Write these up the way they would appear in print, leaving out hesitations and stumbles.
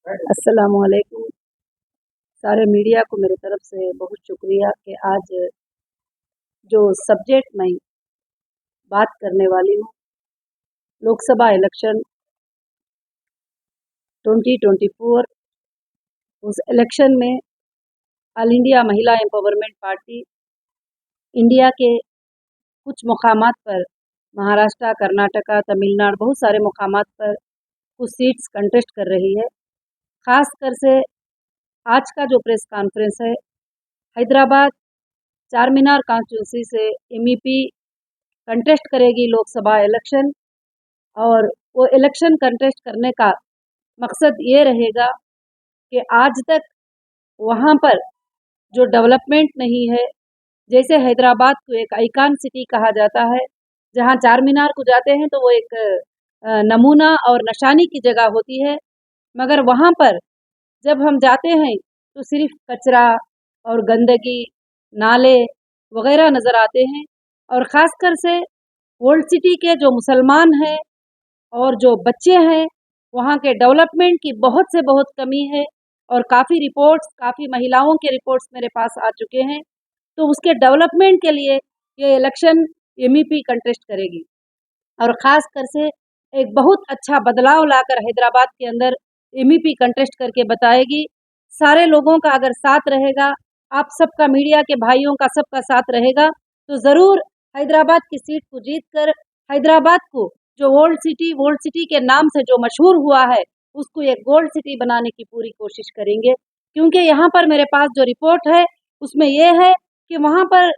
अस्सलामुअलैकुम। सारे मीडिया को मेरे तरफ से बहुत शुक्रिया कि आज जो सब्जेक्ट मैं बात करने वाली हूँ, लोकसभा इलेक्शन 2024। उस इलेक्शन में ऑल इंडिया महिला एम्पावरमेंट पार्टी इंडिया के कुछ मुकामात पर, महाराष्ट्र, कर्नाटका, तमिलनाडु, बहुत सारे मुकामात पर कुछ सीट्स कंटेस्ट कर रही है। ख़ासकर से आज का जो प्रेस कॉन्फ्रेंस है, हैदराबाद चार मीनार कॉन्स्टिट्यूंसी से एमईपी कंटेस्ट करेगी लोकसभा इलेक्शन। और वो इलेक्शन कंटेस्ट करने का मकसद ये रहेगा कि आज तक वहाँ पर जो डेवलपमेंट नहीं है, जैसे हैदराबाद को एक आइकॉन सिटी कहा जाता है, जहाँ चार मीनार को जाते हैं तो वो एक नमूना और निशानी की जगह होती है, मगर वहाँ पर जब हम जाते हैं तो सिर्फ कचरा और गंदगी, नाले वगैरह नज़र आते हैं। और ख़ासकर से ओल्ड सिटी के जो मुसलमान हैं और जो बच्चे हैं, वहाँ के डेवलपमेंट की बहुत से बहुत कमी है। और काफ़ी रिपोर्ट्स, काफ़ी महिलाओं के रिपोर्ट्स मेरे पास आ चुके हैं। तो उसके डेवलपमेंट के लिए ये इलेक्शन एमईपी कंटेस्ट करेगी और ख़ास कर से एक बहुत अच्छा बदलाव लाकर हैदराबाद के अंदर एमईपी कंटेस्ट करके बताएगी। सारे लोगों का अगर साथ रहेगा, आप सबका, मीडिया के भाइयों का, सबका साथ रहेगा, तो ज़रूर हैदराबाद की सीट को जीत कर हैदराबाद को, जो वर्ल्ड सिटी के नाम से जो मशहूर हुआ है, उसको एक गोल्ड सिटी बनाने की पूरी कोशिश करेंगे। क्योंकि यहाँ पर मेरे पास जो रिपोर्ट है, उसमें ये है कि वहाँ पर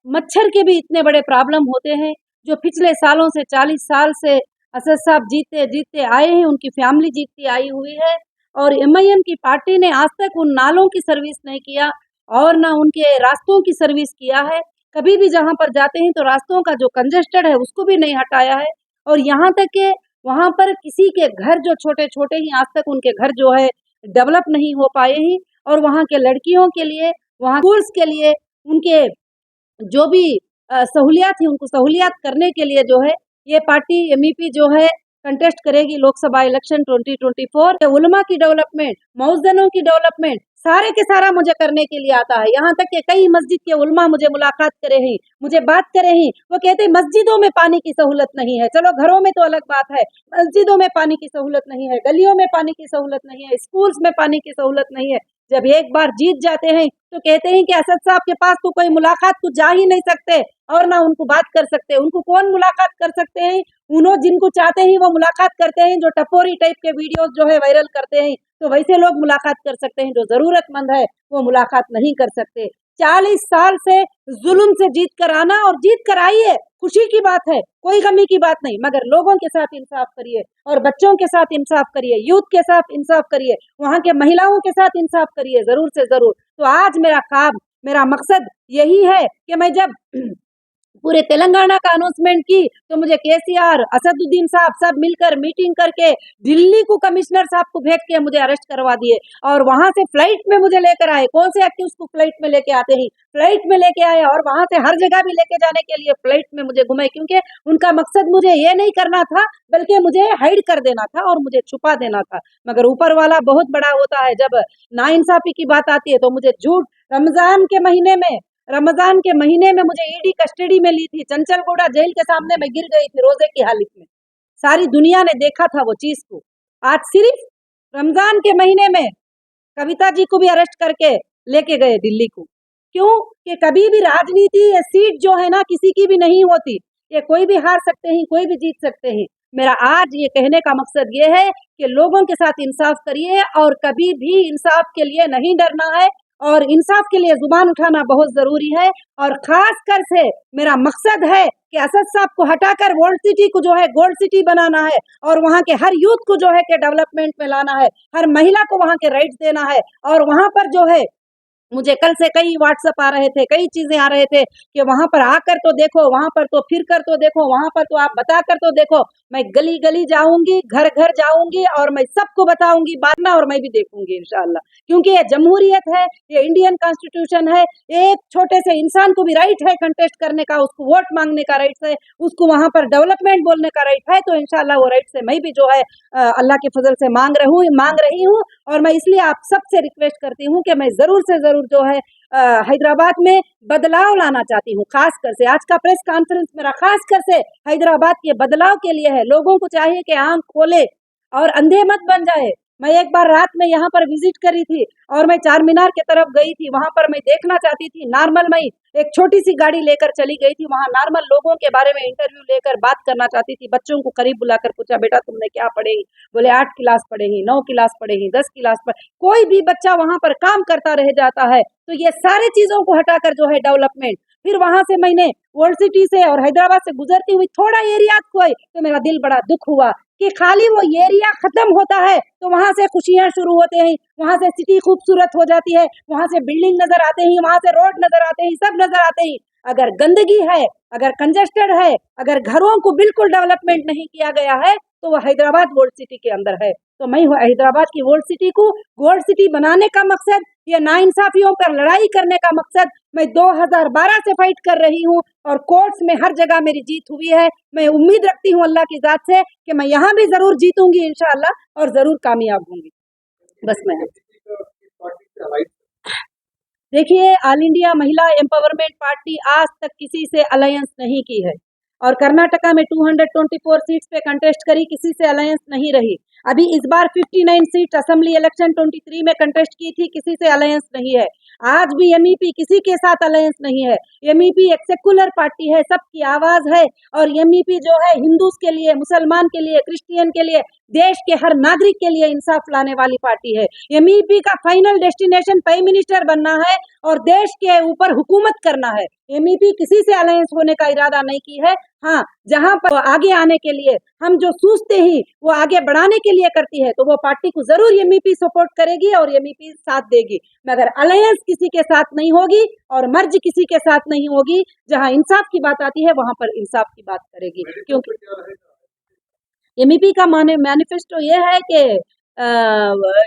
मच्छर के भी इतने बड़े प्रॉब्लम होते हैं, जो पिछले सालों से 40 साल से असद साहब जीतते जीतते आए हैं, उनकी फैमिली जीतती आई हुई है। और एमआईएम की पार्टी ने आज तक उन नालों की सर्विस नहीं किया और ना उनके रास्तों की सर्विस किया है। कभी भी जहाँ पर जाते हैं तो रास्तों का जो कंजेस्टेड है उसको भी नहीं हटाया है। और यहाँ तक के वहाँ पर किसी के घर जो छोटे छोटे ही, आज तक उनके घर जो है डेवलप नहीं हो पाए हैं। और वहाँ के लड़कियों के लिए, वहाँ स्कूल्स के लिए, उनके जो भी सहूलियात थी, उनको सहूलियात करने के लिए जो है ये पार्टी एमईपी जो है कंटेस्ट करेगी लोकसभा इलेक्शन 2024। उलमा की डेवलपमेंट, मौजदनों की डेवलपमेंट, सारे के सारा मुझे करने के लिए आता है। यहाँ तक कि कई मस्जिद के उलमा मुझे मुलाकात करे हैं, मुझे बात करे हैं, वो कहते हैं मस्जिदों में पानी की सहूलत नहीं है। चलो घरों में तो अलग बात है, मस्जिदों में पानी की सहूलत नहीं है, गलियों में पानी की सहूलत नहीं है, स्कूल्स में पानी की सहूलत नहीं है। जब एक बार जीत जाते हैं तो कहते हैं कि असद साहब के पास तो कोई मुलाकात को जा ही नहीं सकते और ना उनको बात कर सकते। उनको कौन मुलाकात कर सकते हैं? उन्होंने जिनको चाहते हैं वो मुलाकात करते हैं, जो टपोरी टाइप के वीडियोस जो है वायरल करते हैं, तो वैसे लोग मुलाकात कर सकते हैं। जो जरूरतमंद है वो मुलाकात नहीं कर सकते। 40 साल से जुल्म से जीत कर आना, और जीत कर आई है, खुशी की बात है, कोई गमी की बात नहीं, मगर लोगों के साथ इंसाफ करिए और बच्चों के साथ इंसाफ करिए, यूथ के साथ इंसाफ करिए, वहाँ के महिलाओं के साथ इंसाफ करिए, जरूर से जरूर। तो आज मेरा ख्वाब, मेरा मकसद यही है कि मैं जब पूरे तेलंगाना का अनाउंसमेंट की तो मुझे केसीआर, असदुद्दीन साहब सब मिलकर मीटिंग करके दिल्ली को कमिश्नर साहब को भेज के मुझे अरेस्ट करवा दिए और वहां से फ्लाइट में मुझे लेकर आए। कौन से एक्टिव को फ्लाइट में लेके आते ही, फ्लाइट में लेके आए और वहां से हर जगह भी लेके जाने के लिए फ्लाइट में मुझे घुमाए, क्योंकि उनका मकसद मुझे ये नहीं करना था बल्कि मुझे हाइड कर देना था और मुझे छुपा देना था। मगर ऊपर वाला बहुत बड़ा होता है। जब नाइंसाफी की बात आती है तो मुझे झूठ, रमजान के महीने में मुझे ईडी कस्टडी में ली थी, चंचलगौड़ा जेल के सामने मैं गिर गई थी रोजे की हालत में। सारी दुनिया ने देखा था वो चीज को। आज सिर्फ रमजान के महीने में कविता जी को भी अरेस्ट करके लेके गए दिल्ली को। क्यों? कि कभी भी राजनीति, ये सीट जो है ना किसी की भी नहीं होती, ये कोई भी हार सकते हैं, कोई भी जीत सकते हैं। मेरा आज ये कहने का मकसद ये है कि लोगों के साथ इंसाफ करिए और कभी भी इंसाफ के लिए नहीं डरना है और इंसाफ के लिए जुबान उठाना बहुत जरूरी है। और खास कर से मेरा मकसद है कि असद साहब को हटाकर वर्ल्ड सिटी को जो है गोल्ड सिटी बनाना है और वहाँ के हर यूथ को जो है कि डेवलपमेंट में लाना है, हर महिला को वहाँ के राइट्स देना है और वहाँ पर जो है मुझे कल से कई व्हाट्सएप आ रहे थे, कई चीजें आ रहे थे कि वहां पर आकर तो देखो, वहां पर तो फिर कर तो देखो, वहां पर तो आप बता कर तो देखो। मैं गली गली जाऊंगी, घर घर जाऊंगी और मैं सबको बताऊंगी बातना, और मैं भी देखूंगी इंशाल्लाह। क्योंकि ये जमहूरियत है, ये इंडियन कॉन्स्टिट्यूशन है। एक छोटे से इंसान को भी राइट है कंटेस्ट करने का, उसको वोट मांगने का राइट है, उसको वहां पर डेवलपमेंट बोलने का राइट है। तो इंशाल्लाह वो राइट से मैं भी जो है अल्लाह के फजल से मांग रही हूँ। और मैं इसलिए आप सबसे रिक्वेस्ट करती हूँ कि मैं जरूर से जरूर जो है हैदराबाद में बदलाव लाना चाहती हूँ। खास कर से आज का प्रेस कॉन्फ्रेंस मेरा खास कर से हैदराबाद के बदलाव के लिए है। लोगों को चाहिए कि आंख खोले और अंधे मत बन जाए। मैं एक बार रात में यहाँ पर विजिट करी थी और मैं चार मीनार की तरफ गई थी। वहां पर मैं देखना चाहती थी नॉर्मल, मैं एक छोटी सी गाड़ी लेकर चली गई थी। वहां नॉर्मल लोगों के बारे में इंटरव्यू लेकर बात करना चाहती थी। बच्चों को करीब बुलाकर पूछा, बेटा तुमने क्या पढ़ेगी? बोले 8 क्लास पढ़ेगी, 9 क्लास पढ़ेगी, 10 क्लास पढ़। कोई भी बच्चा वहां पर काम करता रह जाता है। तो ये सारे चीजों को हटाकर जो है डेवलपमेंट। फिर वहां से मैंने वर्ल्ड सिटी से और हैदराबाद से गुजरती हुई थोड़ा एरिया खोई तो मेरा दिल बड़ा दुख हुआ कि खाली वो एरिया खत्म होता है तो वहां से खुशियां शुरू होते हैं, वहां से सिटी खूबसूरत हो जाती है, वहां से बिल्डिंग नजर आते हैं, वहां से रोड नजर आते हैं, सब नजर आते हैं। अगर गंदगी है, अगर कंजेस्टेड है, अगर घरों को बिल्कुल डेवलपमेंट नहीं किया गया है तो वह हैदराबाद गोल्ड सिटी के अंदर है। तो मैं हैदराबाद की गोल्ड सिटी को गोल्ड सिटी बनाने का मकसद, या नाइंसाफियों पर लड़ाई करने का मकसद मैं 2012 से फाइट कर रही हूँ और कोर्ट्स में हर जगह मेरी जीत हुई है। मैं उम्मीद रखती हूँ अल्लाह की जात से कि मैं यहाँ भी जरूर जीतूंगी इंशाअल्लाह और जरूर कामयाब होंगी। बस मैं देखिए, ऑल इंडिया महिला एम्पावरमेंट पार्टी आज तक किसी से अलायंस नहीं की है और कर्नाटका में 224 सीट्स पे कंटेस्ट करी, किसी से अलायंस नहीं रही। अभी इस बार 59 सीट असेंबली इलेक्शन 23 में कंटेस्ट की थी, किसी से अलायंस नहीं है। आज भी एमईपी किसी के साथ अलायंस नहीं है। एमईपी एक सेकुलर पार्टी है, सबकी आवाज है और एमईपी जो है हिंदूज के लिए, मुसलमान के लिए, क्रिश्चियन के लिए, देश के हर नागरिक के लिए इंसाफ लाने वाली पार्टी है। एमईपी का फाइनल डेस्टिनेशन प्राइम मिनिस्टर बनना है और देश के ऊपर हुकूमत करना है। एमईपी किसी से अलायंस होने का इरादा नहीं की है। हाँ, जहां पर आगे आने के लिए हम जो सोचते ही वो आगे बढ़ाने के लिए करती है तो वो पार्टी को जरूर एमईपी सपोर्ट करेगी और एमईपी साथ देगी, मगर अलायंस किसी के साथ नहीं होगी और मर्ज किसी के साथ नहीं होगी। जहां इंसाफ की बात आती है वहां पर इंसाफ की बात करेगी। क्योंकि एमईपी का मैनिफेस्टो ये है कि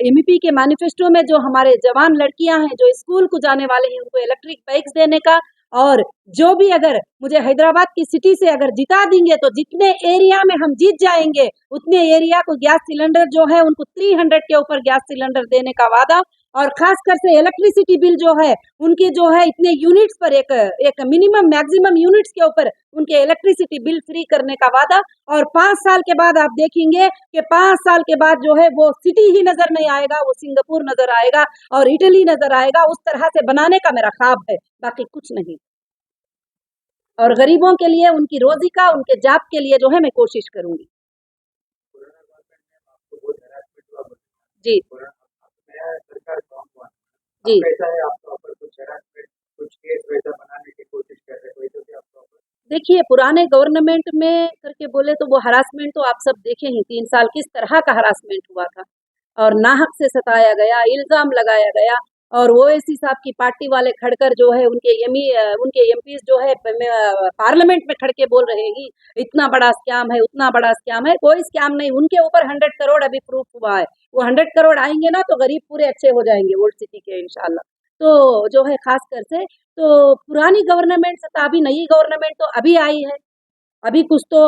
एमईपी के मैनिफेस्टो में जो हमारे जवान लड़कियां हैं जो स्कूल को जाने वाले हैं उनको इलेक्ट्रिक बाइक्स देने का, और जो भी अगर मुझे हैदराबाद की सिटी से अगर जिता देंगे तो जितने एरिया में हम जीत जाएंगे उतने एरिया को गैस सिलेंडर जो है उनको 300 के ऊपर गैस सिलेंडर देने का वादा। और खास कर से इलेक्ट्रिसिटी बिल जो है उनकी जो है इतने यूनिट्स पर एक मिनिमम मैक्सिमम यूनिट्स के ऊपर उनके इलेक्ट्रिसिटी बिल फ्री करने का वादा। और 5 साल के बाद आप देखेंगे कि 5 साल के बाद जो है वो सिटी ही नजर नहीं आएगा, वो सिंगापुर नजर आएगा और इटली नजर आएगा। उस तरह से बनाने का मेरा ख्वाब है, बाकी कुछ नहीं। और गरीबों के लिए, उनकी रोजी का, उनके जॉब के लिए जो है मैं कोशिश करूंगी। जी जी। देखिए, पुराने गवर्नमेंट में करके बोले तो वो हरासमेंट तो आप सब देखे ही, 3 साल किस तरह का हरासमेंट हुआ था और नाहक से सताया गया, इल्जाम लगाया गया। और ओवैसी साहब की पार्टी वाले खड़कर जो है उनके एमपीज जो है पार्लियामेंट में खड़ के बोल रहे हैं इतना बड़ा स्कैम है, उतना बड़ा स्कैम है। कोई स्कैम नहीं, उनके ऊपर 100 करोड़ अभी प्रूफ हुआ है। वो 100 करोड़ आएंगे ना तो गरीब पूरे अच्छे हो जाएंगे ओल्ड सिटी के इंशाल्लाह। तो जो है खास कर से तो पुरानी गवर्नमेंट से अभी नई गवर्नमेंट तो अभी आई है। अभी कुछ तो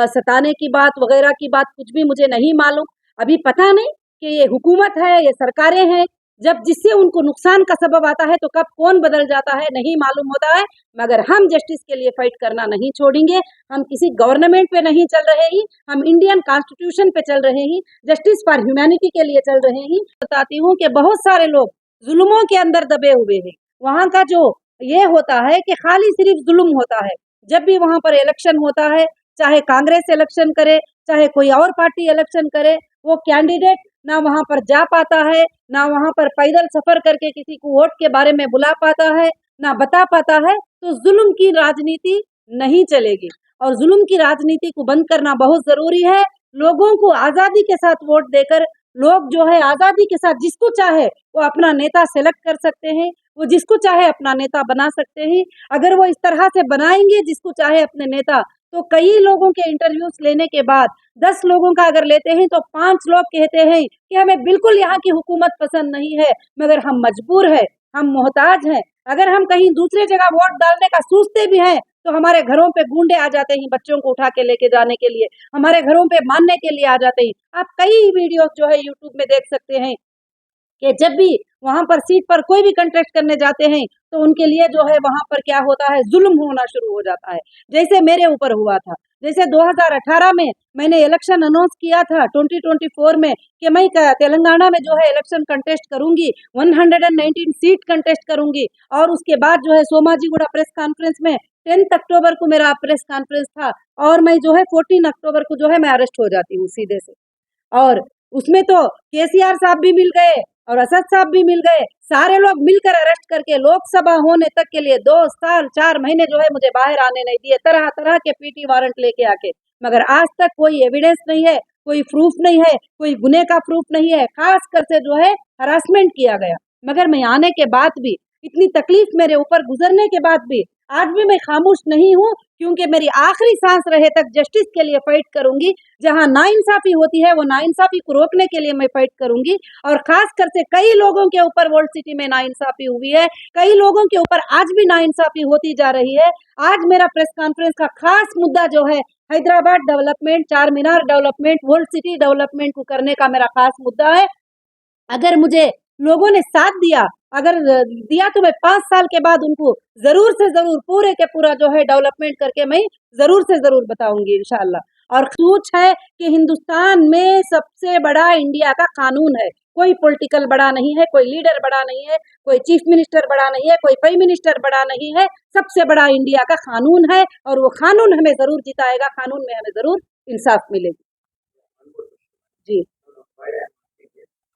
सताने की बात वगैरह की बात कुछ भी मुझे नहीं मालूम। अभी पता नहीं कि ये हुकूमत है, ये सरकारें हैं, जब जिससे उनको नुकसान का सबब आता है तो कब कौन बदल जाता है नहीं मालूम होता है। मगर हम जस्टिस के लिए फाइट करना नहीं छोड़ेंगे। हम किसी गवर्नमेंट पे नहीं चल रहे हैं, हम इंडियन कॉन्स्टिट्यूशन पे चल रहे हैं, जस्टिस फॉर ह्यूमैनिटी के लिए चल रहे हैं। बताती हूँ कि बहुत सारे लोग जुल्मों के अंदर दबे हुए हैं। वहाँ का जो ये होता है कि खाली सिर्फ जुल्म होता है। जब भी वहां पर इलेक्शन होता है, चाहे कांग्रेस इलेक्शन करे, चाहे कोई और पार्टी इलेक्शन करे, वो कैंडिडेट ना वहां पर जा पाता है, ना वहां पर पैदल सफर करके किसी को वोट के बारे में बुला पाता है, ना बता पाता है। तो जुल्म की राजनीति नहीं चलेगी और जुल्म की राजनीति को बंद करना बहुत जरूरी है। लोगों को आजादी के साथ वोट देकर लोग जो है आजादी के साथ जिसको चाहे वो अपना नेता सेलेक्ट कर सकते हैं। वो जिसको चाहे अपना नेता बना सकते हैं। अगर वो इस तरह से बनाएंगे जिसको चाहे अपने नेता, तो कई लोगों के इंटरव्यूज लेने के बाद 10 लोगों का अगर लेते हैं तो 5 लोग कहते हैं कि हमें बिल्कुल यहाँ की हुकूमत पसंद नहीं है, मगर हम मजबूर है, हम मोहताज हैं। अगर हम कहीं दूसरे जगह वोट डालने का सोचते भी हैं तो हमारे घरों पे गुंडे आ जाते हैं बच्चों को उठा के लेके जाने के लिए, हमारे घरों पे मारने के लिए आ जाते हैं। आप कई वीडियो जो है यूट्यूब में देख सकते हैं कि जब भी वहां पर सीट पर कोई भी कंटेस्ट करने जाते हैं तो उनके लिए जो है वहां पर क्या होता है, जुल्म होना शुरू हो जाता है। जैसे मेरे ऊपर हुआ था, जैसे 2018 में मैंने इलेक्शन अनाउंस किया था 2024 में कि मैं तेलंगाना में जो है इलेक्शन कंटेस्ट करूंगी, 119 सीट कंटेस्ट करूंगी। और उसके बाद जो है सोमाजीगुड़ा प्रेस कॉन्फ्रेंस में 10 अक्टूबर को मेरा प्रेस कॉन्फ्रेंस था और मैं जो है 14 अक्टूबर को जो है मैं अरेस्ट हो जाती हूँ सीधे से। और उसमें तो केसीआर साहब भी मिल गए और असद साहब भी मिल गए, सारे लोग मिलकर अरेस्ट करके लोकसभा होने तक के लिए 2 साल 4 महीने जो है मुझे बाहर आने नहीं दिए, तरह तरह के पीटी वारंट लेके आके। मगर आज तक कोई एविडेंस नहीं है, कोई प्रूफ नहीं है, कोई गुने का प्रूफ नहीं है, खास कर से जो है हरासमेंट किया गया। मगर मैं आने के बाद भी, इतनी तकलीफ मेरे ऊपर गुजरने के बाद भी आज भी मैं खामोश नहीं हूँ, क्योंकि मेरी आखिरी सांस रहे तक जस्टिस के लिए फाइट करूंगी। जहां नाइंसाफी होती है वो नाइंसाफी को रोकने के लिए मैं फाइट करूंगी। और खास कर से कई लोगों के ऊपर वर्ल्ड सिटी में नाइंसाफी हुई है, कई लोगों के ऊपर आज भी नाइंसाफी होती जा रही है। आज मेरा प्रेस कॉन्फ्रेंस का खास मुद्दा जो है हैदराबाद डेवलपमेंट, चार मीनार डेवलपमेंट, वर्ल्ड सिटी डेवलपमेंट को करने का मेरा खास मुद्दा है। अगर मुझे लोगों ने साथ दिया, अगर दिया तो मैं 5 साल के बाद उनको जरूर से जरूर पूरे के पूरा जो है डेवलपमेंट करके मैं जरूर से जरूर बताऊंगी इंशाल्लाह। और सोच है कि हिंदुस्तान में सबसे बड़ा इंडिया का कानून है, कोई पॉलिटिकल बड़ा नहीं है, कोई लीडर बड़ा नहीं है, कोई चीफ मिनिस्टर बड़ा नहीं है, कोई प्राइम मिनिस्टर बड़ा नहीं है, सबसे बड़ा इंडिया का कानून है। और वो कानून हमें जरूर जिताएगा, कानून में हमें जरूर इंसाफ मिलेगी। जी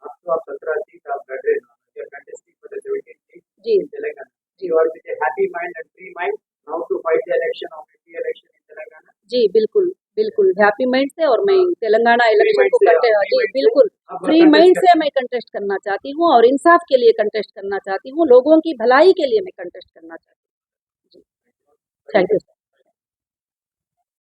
अब तो आप 17 सीट आप लड़ रहे हो, you are contesting for the 17th seat ji in Telangana. Ji You are with a happy mind and free mind now to fight the election of the election in Telangana. जी बिल्कुल बिल्कुल happy mind से। और मैं Telangana election को जी बिल्कुल free mind से मैं contest करना चाहती हूँ और इंसाफ के लिए कंटेस्ट करना चाहती हूँ, लोगों की भलाई के लिए मैं कंटेस्ट करना चाहती हूँ। जी थैंक यू।